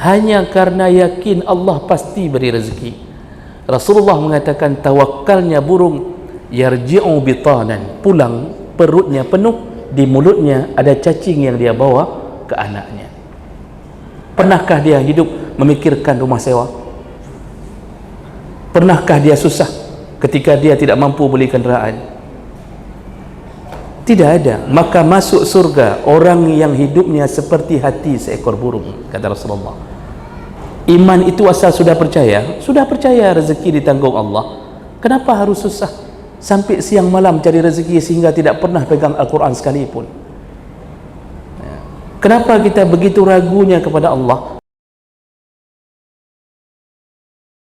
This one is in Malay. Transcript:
hanya karena yakin Allah pasti beri rezeki. Rasulullah mengatakan tawakkalnya burung yarji'u bitanan, pulang perutnya penuh, di mulutnya ada cacing yang dia bawa ke anaknya. Pernahkah dia hidup memikirkan rumah sewa? Pernahkah dia susah ketika dia tidak mampu beli kenderaan? Tidak ada. Maka masuk surga orang yang hidupnya seperti hati seekor burung, kata Rasulullah. Iman itu asal sudah percaya rezeki ditanggung Allah. Kenapa harus susah sampai siang malam cari rezeki sehingga tidak pernah pegang Al-Quran sekalipun? Kenapa kita begitu ragunya kepada Allah